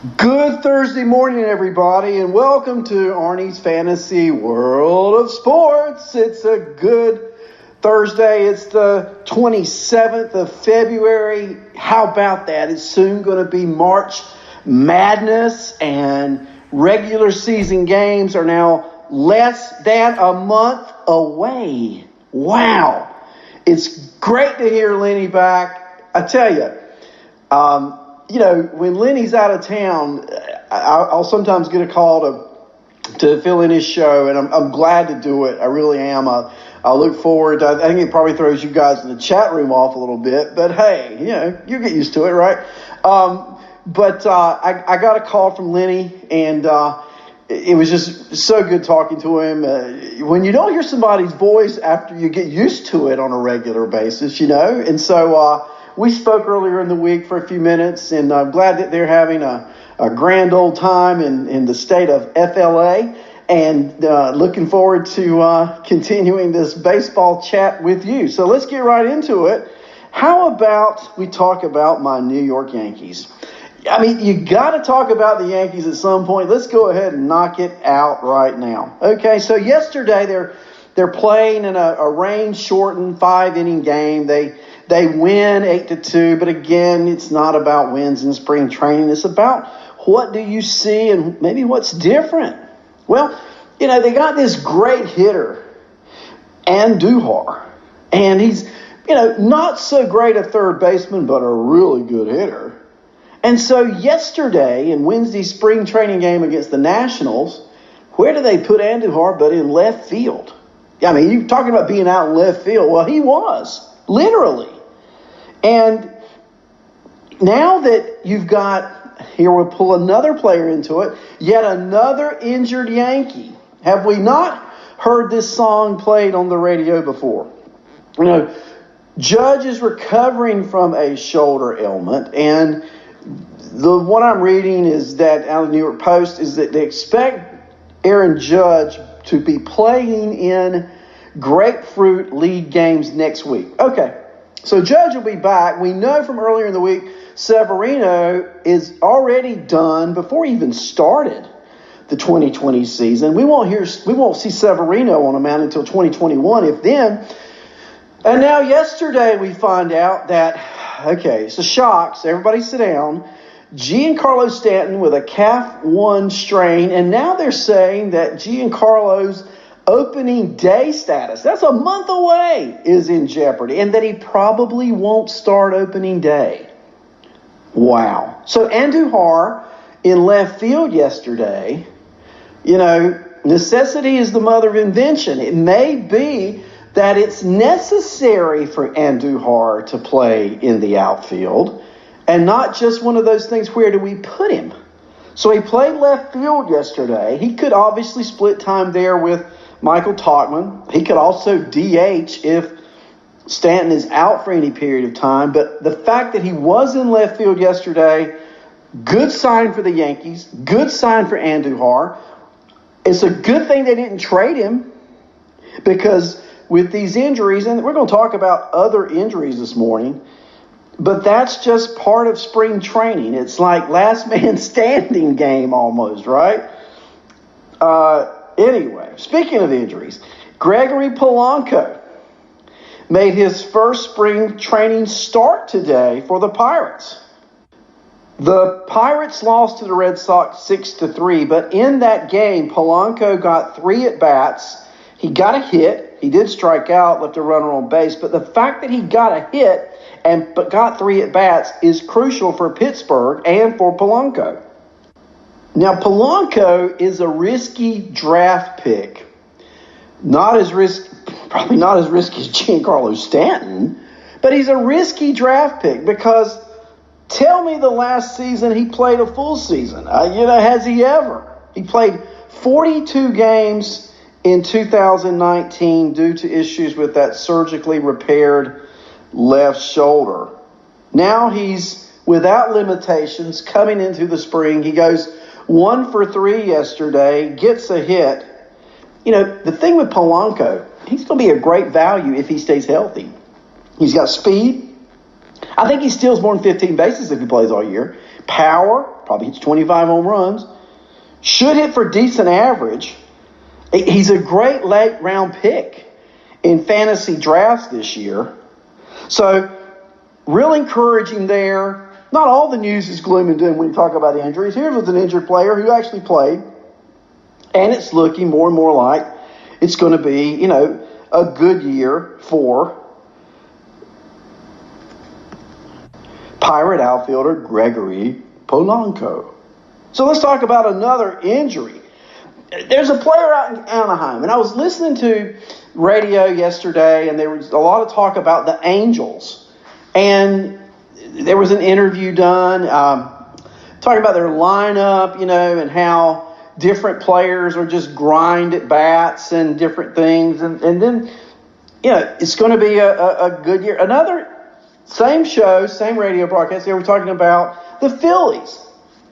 Good Thursday morning, everybody, and welcome to Arnie's Fantasy World of Sports. It's a good Thursday. It's the 27th of February. How about that? It's soon going to be March Madness, and regular season games are now less than a month away. Wow. It's great to hear Lenny back. I tell you, when Lenny's out of town, I'll sometimes get a call to fill in his show, and I'm glad to do it. I really am. I look forward to, I think it probably throws you guys in the chat room off a little bit, but hey, you get used to it, right? But I got a call from Lenny, and it was just so good talking to him. When you don't hear somebody's voice after you get used to it on a regular basis, and so we spoke earlier in the week for a few minutes, and I'm glad that they're having a grand old time in the state of FLA, and looking forward to continuing this baseball chat with you. So let's get right into it. How about we talk about my New York Yankees? I mean, you got to talk about the Yankees at some point. Let's go ahead and knock it out right now. Okay, so yesterday they're playing in a rain-shortened 5-inning game. They win 8-2, but again, it's not about wins in spring training. It's about what do you see and maybe what's different. Well, they got this great hitter, Andujar, and he's, not so great a third baseman, but a really good hitter. And so yesterday in Wednesday's spring training game against the Nationals, where do they put Andujar but in left field? I mean, you're talking about being out in left field. Well, he was, literally. And now that you've got, here we'll pull another player into it, yet another injured Yankee. Have we not heard this song played on the radio before? Judge is recovering from a shoulder ailment, and what I'm reading is that out of the New York Post is that they expect Aaron Judge to be playing in Grapefruit League games next week. Okay, so Judge will be back. We know from earlier in the week, Severino is already done before he even started the 2020 season. We won't see Severino on the mound until 2021, if then. And now yesterday we find out that, okay, it's a shock, so everybody sit down. Giancarlo Stanton with a calf 1 strain, and now they're saying that Giancarlo's opening day status, that's a month away, is in jeopardy, and that he probably won't start opening day. Wow. So Andujar in left field yesterday, necessity is the mother of invention. It may be that it's necessary for Andujar to play in the outfield, and not just one of those things, where do we put him? So he played left field yesterday. He could obviously split time there with Michael Tauchman. He could also DH if Stanton is out for any period of time. But the fact that he was in left field yesterday, good sign for the Yankees, good sign for Andujar. It's a good thing they didn't trade him, because with these injuries, and we're going to talk about other injuries this morning, but that's just part of spring training. It's like last man standing game almost, right? Anyway, speaking of injuries, Gregory Polanco made his first spring training start today for the Pirates. The Pirates lost to the Red Sox 6-3, but in that game, Polanco got 3 at-bats. He got a hit. He did strike out, left a runner on base, but the fact that he got a hit but got 3 at-bats is crucial for Pittsburgh and for Polanco. Now, Polanco is a risky draft pick. Probably not as risky as Giancarlo Stanton, but he's a risky draft pick because tell me the last season he played a full season. Has he ever? He played 42 games in 2019 due to issues with that surgically repaired left shoulder. Now he's without limitations coming into the spring. He goes 1 for 3 yesterday, gets a hit. The thing with Polanco, he's going to be a great value if he stays healthy. He's got speed. I think he steals more than 15 bases if he plays all year. Power. probably hits 25 home runs, should hit for decent average. He's a great late round pick in fantasy drafts this year. So real encouraging there. Not all the news is gloom and doom when you talk about injuries. Here's with an injured player who actually played, and it's looking more and more like it's going to be, a good year for Pirate outfielder Gregory Polanco. So let's talk about another injury. There's a player out in Anaheim, and I was listening to radio yesterday, and there was a lot of talk about the Angels. And there was an interview done talking about their lineup, and how different players are just grind at bats and different things. And then, it's going to be a good year. Another same show, same radio broadcast, they were talking about the Phillies.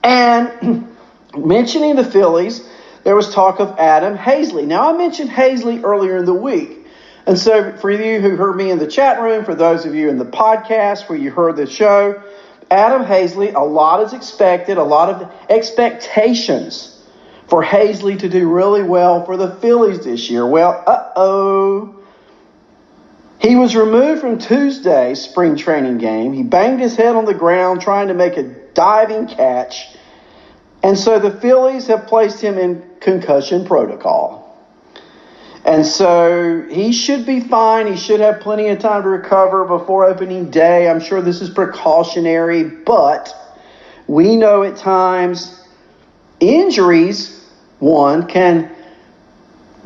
And mentioning the Phillies, there was talk of Adam Hazley. Now, I mentioned Hazley earlier in the week. And so for you who heard me in the chat room, for those of you in the podcast where you heard the show, Adam Hazley, a lot is expected, a lot of expectations for Hazley to do really well for the Phillies this year. Well, he was removed from Tuesday's spring training game. He banged his head on the ground trying to make a diving catch. And so the Phillies have placed him in concussion protocol. And so he should be fine. He should have plenty of time to recover before opening day. I'm sure this is precautionary, but we know at times injuries, one, can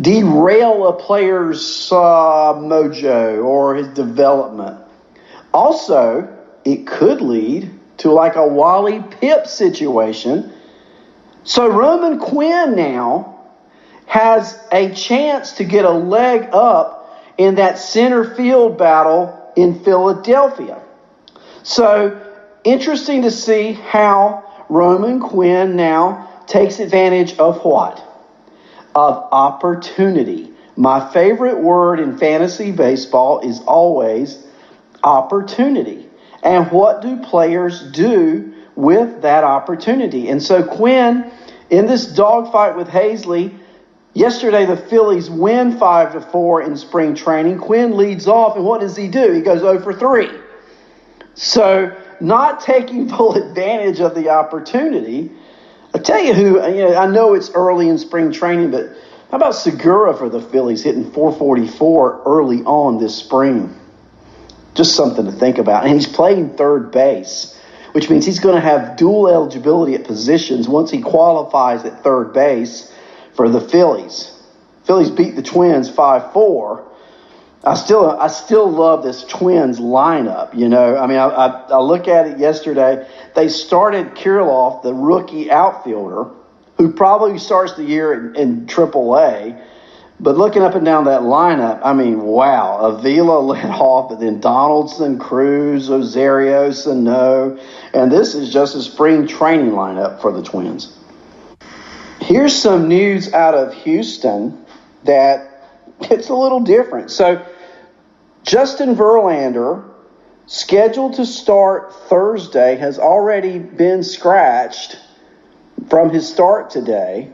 derail a player's mojo or his development. Also, it could lead to like a Wally Pipp situation. So Roman Quinn now has a chance to get a leg up in that center field battle in Philadelphia. So interesting to see how Roman Quinn now takes advantage of what? Of opportunity. My favorite word in fantasy baseball is always opportunity. And what do players do with that opportunity? And so Quinn, in this dogfight with Hazley, yesterday the Phillies win 5-4 in spring training. Quinn leads off, and what does he do? He goes 0 for 3. So not taking full advantage of the opportunity. I tell you who, I know it's early in spring training, but how about Segura for the Phillies hitting 444 early on this spring? Just something to think about. And he's playing third base, which means he's going to have dual eligibility at positions once he qualifies at third base for the Phillies. Phillies beat the Twins 5-4. I still love this Twins lineup, I look at it yesterday. They started Kirilloff, the rookie outfielder, who probably starts the year in AAA. But looking up and down that lineup, wow. Avila led off, but then Donaldson, Cruz, Osario, Sano. And this is just a spring training lineup for the Twins. Here's some news out of Houston that it's a little different. So Justin Verlander, scheduled to start Thursday, has already been scratched from his start today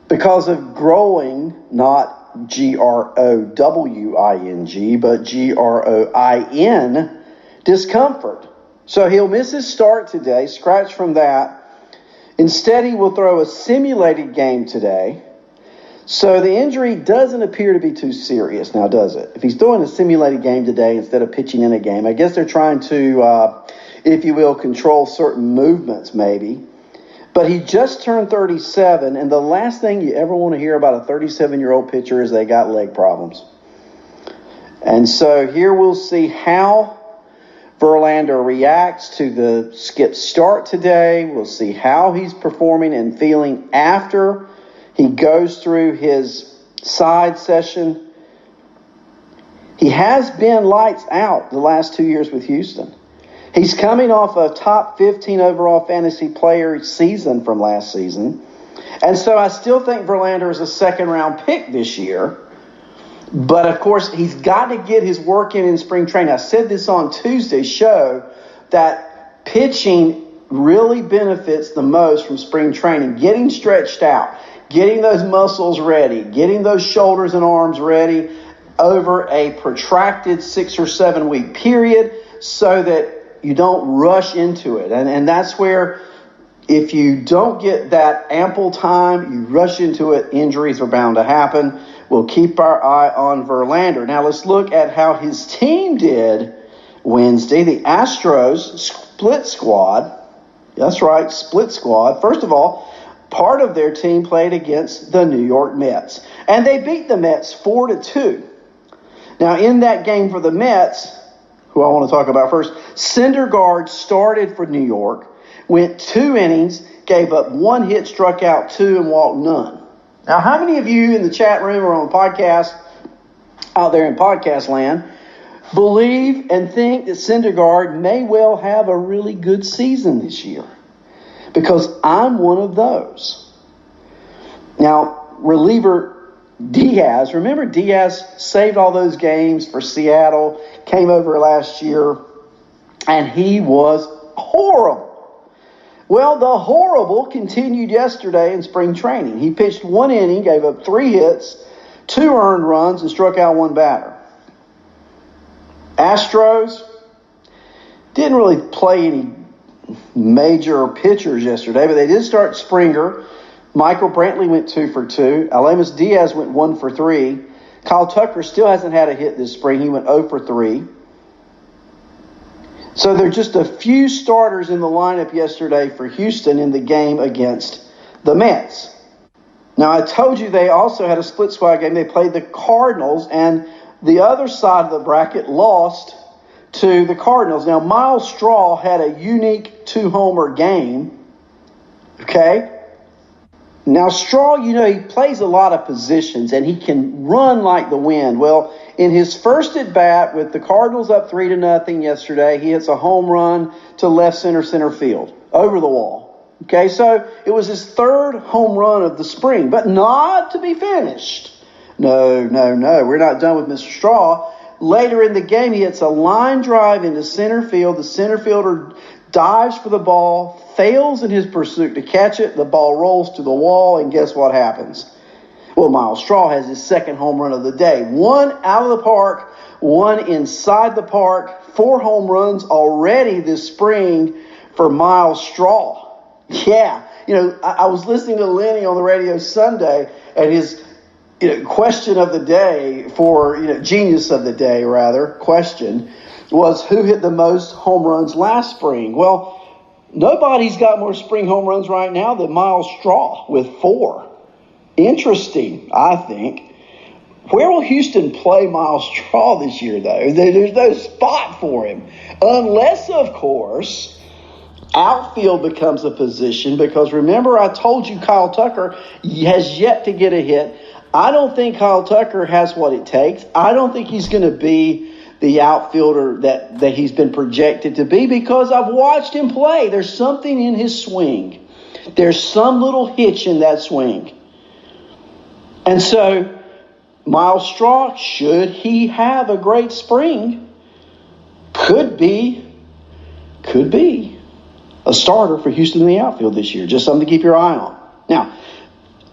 because of growing, not Growing, but Groin discomfort. So he'll miss his start today, scratched from that. Instead, he will throw a simulated game today. So the injury doesn't appear to be too serious now, does it? If he's throwing a simulated game today instead of pitching in a game, I guess they're trying to, if you will, control certain movements maybe. But he just turned 37, and the last thing you ever want to hear about a 37-year-old pitcher is they got leg problems. And so here we'll see how Verlander reacts to the skip start today. We'll see how he's performing and feeling after he goes through his side session. He has been lights out the last 2 years with Houston. He's coming off a top 15 overall fantasy player season from last season. And so I still think Verlander is a second-round pick this year. But, of course, he's got to get his work in spring training. I said this on Tuesday's show that pitching really benefits the most from spring training, getting stretched out, getting those muscles ready, getting those shoulders and arms ready over a protracted 6 or 7 week period so that you don't rush into it. And that's where, if you don't get that ample time, you rush into it, injuries are bound to happen. We'll keep our eye on Verlander. Now let's look at how his team did Wednesday. The Astros split squad. That's right, split squad. First of all, part of their team played against the New York Mets, and they beat the Mets 4-2. Now, in that game for the Mets, who I want to talk about first, Syndergaard started for New York, went 2 innings, gave up 1 hit, struck out 2, and walked none. Now, how many of you in the chat room or on the podcast, out there in podcast land, believe and think that Syndergaard may well have a really good season this year? Because I'm one of those. Now, reliever Diaz, remember Diaz saved all those games for Seattle, came over last year, and he was horrible. Well, the horrible continued yesterday in spring training. He pitched 1 inning, gave up 3 hits, 2 earned runs, and struck out 1 batter. Astros didn't really play any major pitchers yesterday, but they did start Springer. Michael Brantley went 2 for 2. Alamis Diaz went 1 for 3. Kyle Tucker still hasn't had a hit this spring. He went 0 for 3. So there are just a few starters in the lineup yesterday for Houston in the game against the Mets. Now, I told you they also had a split squad game. They played the Cardinals, and the other side of the bracket lost to the Cardinals. Now, Miles Straw had a unique 2-homer game. Okay? Now, Straw, he plays a lot of positions, and he can run like the wind. Well, in his first at-bat with the Cardinals up 3-0 yesterday, he hits a home run to left center field, over the wall. Okay, so it was his 3rd home run of the spring, but not to be finished. No, we're not done with Mr. Straw. Later in the game, he hits a line drive into center field. The center fielder dives for the ball, fails in his pursuit to catch it. The ball rolls to the wall, and guess what happens? Well, Miles Straw has his 2nd home run of the day. 1 out of the park, 1 inside the park. 4 home runs already this spring for Miles Straw. Yeah, I was listening to Lenny on the radio Sunday, and his question of the day for, genius of the day, rather, question was who hit the most home runs last spring. Well, nobody's got more spring home runs right now than Miles Straw with 4. Interesting, I think. Where will Houston play Miles Straw this year, though? There's no spot for him. Unless, of course, outfield becomes a position, because remember I told you Kyle Tucker has yet to get a hit. I don't think Kyle Tucker has what it takes. I don't think he's going to be the outfielder that he's been projected to be, because I've watched him play. There's something in his swing. There's some little hitch in that swing. And so, Miles Straw, should he have a great spring, could be a starter for Houston in the outfield this year. Just something to keep your eye on. Now,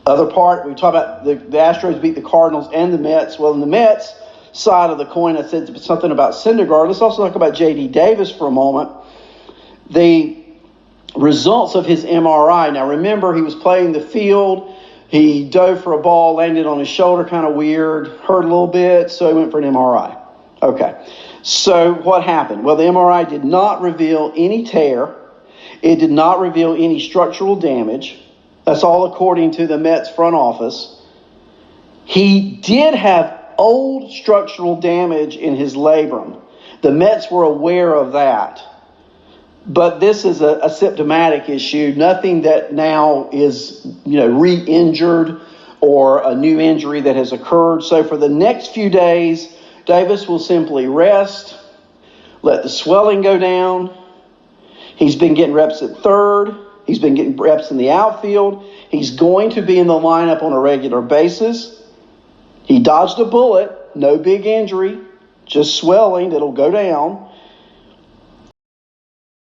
other part, we talk about the Astros beat the Cardinals and the Mets. Well, in the Mets side of the coin, I said something about Syndergaard. Let's also talk about J.D. Davis for a moment. The results of his MRI. Now, remember, he was playing the field. He dove for a ball, landed on his shoulder, kind of weird, hurt a little bit, so he went for an MRI. Okay, so what happened? Well, the MRI did not reveal any tear. It did not reveal any structural damage. That's all according to the Mets front office. He did have old structural damage in his labrum. The Mets were aware of that. But this is a symptomatic issue, nothing that now is, re-injured or a new injury that has occurred. So for the next few days, Davis will simply rest, let the swelling go down. He's been getting reps at third. He's been getting reps in the outfield. He's going to be in the lineup on a regular basis. He dodged a bullet, no big injury, just swelling that'll go down.